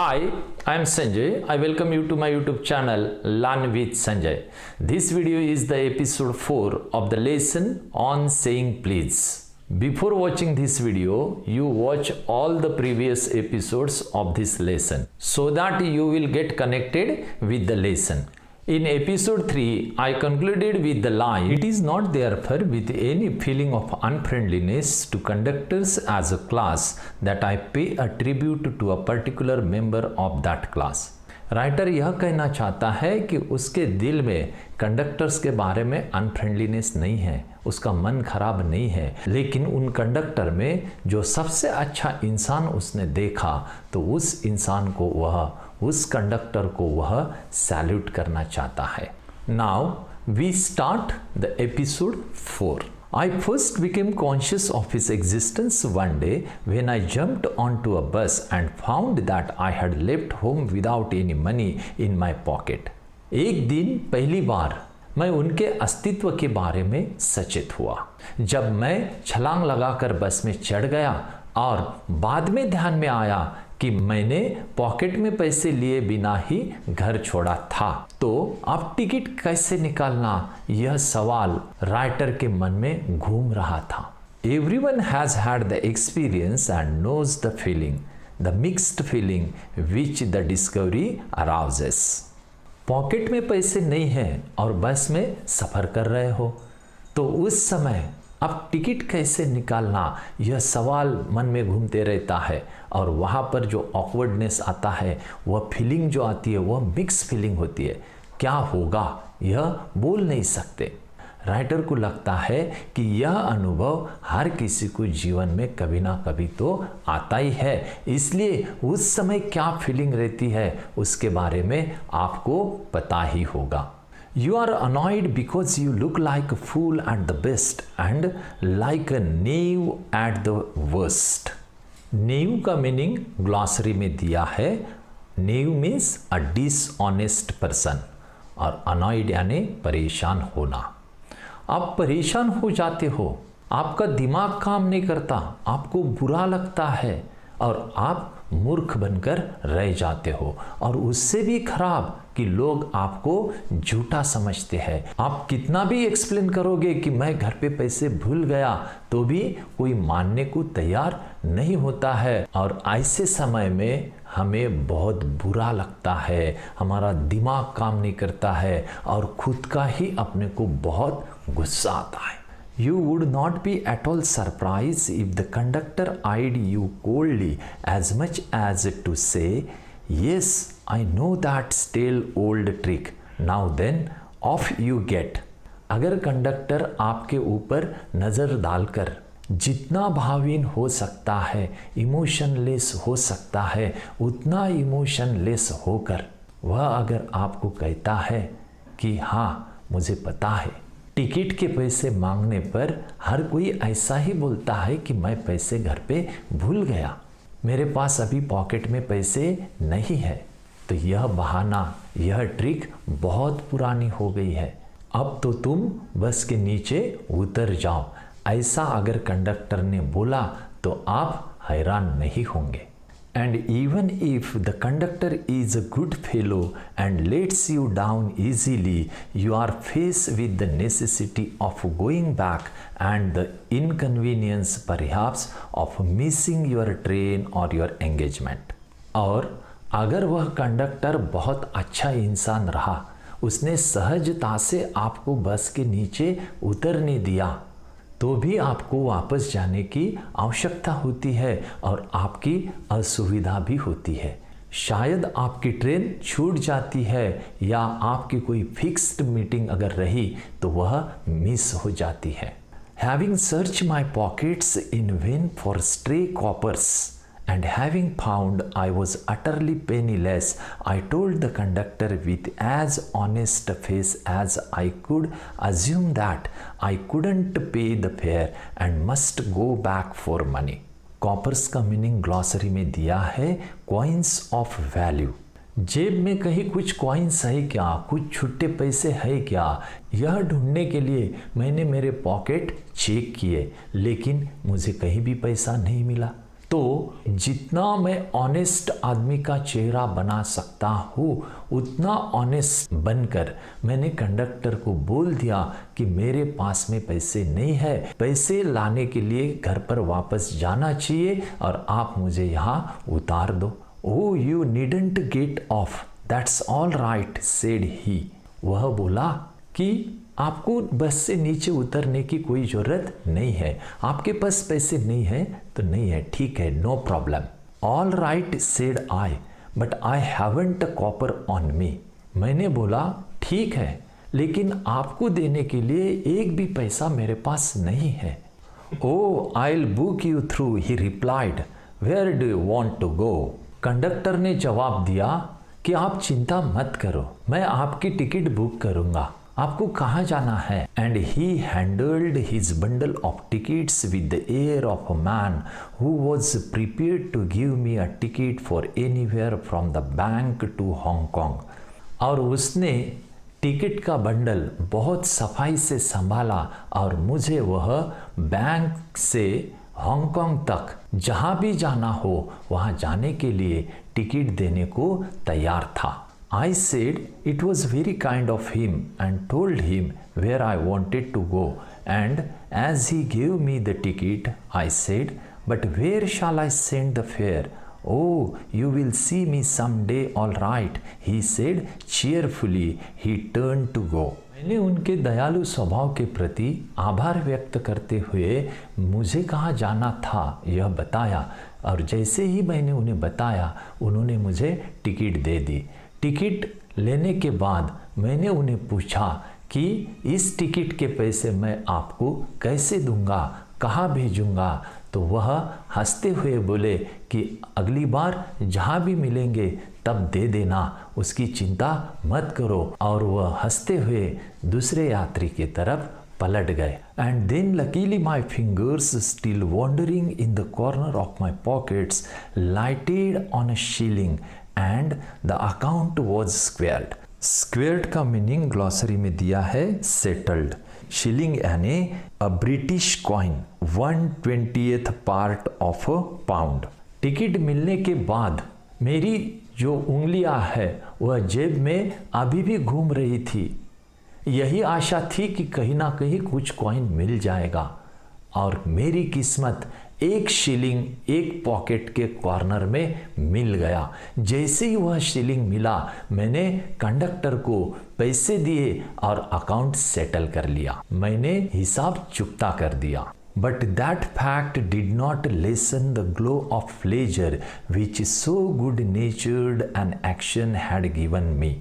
Hi, I am Sanjay. I welcome you to my YouTube channel Learn with Sanjay. This video is the episode 4 of the lesson on saying please. Before watching this video, you watch all the previous episodes of this lesson so that you will get connected with the lesson. In episode 3, I concluded with the line, "It is not therefore with any feeling of unfriendliness to conductors as a class that I pay a tribute to a particular member of that class." Writer यह कहना चाहता है कि उसके दिल में conductors के बारे में अनफ्रेंडलीनेस नहीं है, उसका मन खराब नहीं है, लेकिन उन कंडक्टर में जो सबसे अच्छा इंसान उसने देखा तो उस इंसान को उस कंडक्टर को वह सैल्यूट करना चाहता है। Now we start the episode 4. I first became conscious of his existence one day when I jumped onto a bus and found that I had left home without any money in my pocket. एक दिन पहली बार मैं उनके अस्तित्व के बारे में सचेत हुआ जब मैं छलांग लगाकर बस में चढ़ गया और बाद में ध्यान में आया कि मैंने पॉकेट में पैसे लिए बिना ही घर छोड़ा था। तो अब टिकट कैसे निकालना, यह सवाल राइटर के मन में घूम रहा था। Everyone has had the experience and knows the feeling, the mixed feeling which the discovery arouses. Pocket में पैसे नहीं है और बस में सफर कर रहे हो तो उस समय अब टिकट कैसे निकालना, यह सवाल मन में घूमते रहता है और वहाँ पर जो ऑकवर्डनेस आता है, वह फीलिंग जो आती है वह मिक्स फीलिंग होती है। क्या होगा यह बोल नहीं सकते। राइटर को लगता है कि यह अनुभव हर किसी को जीवन में कभी ना कभी तो आता ही है, इसलिए उस समय क्या फीलिंग रहती है उसके बारे में आपको पता ही होगा। You are annoyed because you look like a fool at the best and like a knave at the worst. Knave का मीनिंग ग्लॉसरी में दिया है। knave means a dishonest person और annoyed यानी परेशान होना। आप परेशान हो जाते हो, आपका दिमाग काम नहीं करता, आपको बुरा लगता है और आप मूर्ख बनकर रह जाते हो और उससे भी खराब कि लोग आपको झूठा समझते हैं। आप कितना भी एक्सप्लेन करोगे कि मैं घर पे पैसे भूल गया तो भी कोई मानने को तैयार नहीं होता है और ऐसे समय में हमें बहुत बुरा लगता है, हमारा दिमाग काम नहीं करता है और खुद का ही अपने को बहुत गुस्सा आता है। You would not be at all surprised if the conductor eyed you coldly as much as to say, "Yes, I know that stale old trick. Now then, off you get." अगर कंडक्टर आपके ऊपर नज़र डालकर जितना भावहीन हो सकता है, इमोशनलेस हो सकता है, उतना इमोशनलेस होकर वह अगर आपको कहता है कि हाँ मुझे पता है, टिकट के पैसे मांगने पर हर कोई ऐसा ही बोलता है कि मैं पैसे घर पे भूल गया, मेरे पास अभी पॉकेट में पैसे नहीं है, तो यह बहाना, यह ट्रिक बहुत पुरानी हो गई है, अब तो तुम बस के नीचे उतर जाओ। ऐसा अगर कंडक्टर ने बोला तो आप हैरान नहीं होंगे। And even if the conductor is a good fellow and lets you down easily, you are faced with the necessity of going back and the inconvenience perhaps of missing your train or your engagement. और अगर वह conductor बहुत अच्छा इंसान रहा, उसने सहजता से आपको बस के नीचे उतरने दिया तो भी आपको वापस जाने की आवश्यकता होती है और आपकी असुविधा भी होती है। शायद आपकी ट्रेन छूट जाती है या आपकी कोई फिक्स्ड मीटिंग अगर रही तो वह मिस हो जाती है। Having searched my pockets in vain for stray coppers and having found I was utterly penniless, I told the conductor with as honest a face as I could assume that I couldn't pay the fare and must go back for money. Coppers का meaning glossary में दिया है coins of value. जेब में कहीं कुछ coins है क्या, कुछ छुट्टे पैसे है क्या, यह ढूंढने के लिए मैंने मेरे पॉकेट चेक किए लेकिन मुझे कहीं भी पैसा नहीं मिला। तो जितना मैं ऑनेस्ट आदमी का चेहरा बना सकता हूँ उतना ऑनेस्ट बनकर मैंने कंडक्टर को बोल दिया कि मेरे पास में पैसे नहीं है, पैसे लाने के लिए घर पर वापस जाना चाहिए और आप मुझे यहाँ उतार दो। Oh you needn't get off, that's all right said he. वह बोला कि आपको बस से नीचे उतरने की कोई ज़रूरत नहीं है, आपके पास पैसे नहीं है तो नहीं है, ठीक है, no problem. All right said I, but I haven't a copper on me. मैंने बोला ठीक है, लेकिन आपको देने के लिए एक भी पैसा मेरे पास नहीं है। Oh I will book you through, he replied, where do you want to go. Conductor ने जवाब दिया कि आप चिंता मत करो, मैं आपकी टिकट बुक करूँगा, आपको कहाँ जाना है। And he handled his bundle of tickets with the air of a man who was prepared to give me a ticket for anywhere from the bank to Hong Kong. और उसने टिकट का bundle बहुत सफाई से संभाला और मुझे वह बैंक से हांगकांग तक जहाँ भी जाना हो वहाँ जाने के लिए टिकट देने को तैयार था। I said it was very kind of him and told him where I wanted to go, and as he gave me the ticket, I said, but where shall I send the fare? Oh, you will see me someday, all right, he said cheerfully. He turned to go. मैंने उनके दयालु स्वभाव के प्रति आभार व्यक्त करते हुए मुझे कहाँ जाना था यह बताया, और जैसे ही मैंने उन्हें बताया उन्होंने मुझे टिकट दे दी। टिकट लेने के बाद मैंने उन्हें पूछा कि इस टिकट के पैसे मैं आपको कैसे दूंगा, कहाँ भेजूंगा। तो वह हंसते हुए बोले कि अगली बार जहाँ भी मिलेंगे तब दे देना, उसकी चिंता मत करो। और वह हंसते हुए दूसरे यात्री की तरफ पलट गए। And then luckily my fingers still wandering in the corner of my pockets lighted on a shilling and the account was squared. Squared का मीनिंग ग्लॉसरी में दिया है सेटल्ड। शिलिंग यानी a British coin 1/20th part of a pound. Ticket मिलने के बाद मेरी जो उंगलियां है वह जेब में अभी भी घूम रही थी। यही आशा थी कि कहीं ना कहीं कुछ कॉइन मिल जाएगा, और मेरी किस्मत एक शिलिंग एक पॉकेट के कॉर्नर में मिल गया। जैसे ही वह शिलिंग मिला मैंने कंडक्टर को पैसे दिए और अकाउंट सेटल कर लिया। मैंने हिसाब चुकता कर दिया। But that fact did not lesson the glow of pleasure which so good नेचर्ड an action had given me.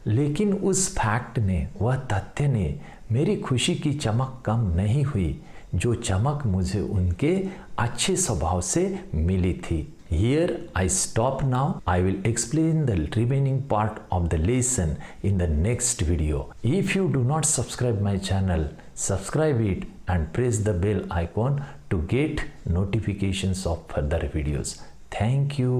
लेकिन उस फैक्ट ने, वह तथ्य ने मेरी खुशी की चमक कम नहीं हुई जो चमक मुझे उनके अच्छे स्वभाव से मिली थी। Here I stop now. I will explain the remaining part of the lesson in the next video. If you do not subscribe my channel, subscribe it and press the bell icon to get notifications of further videos. Thank you.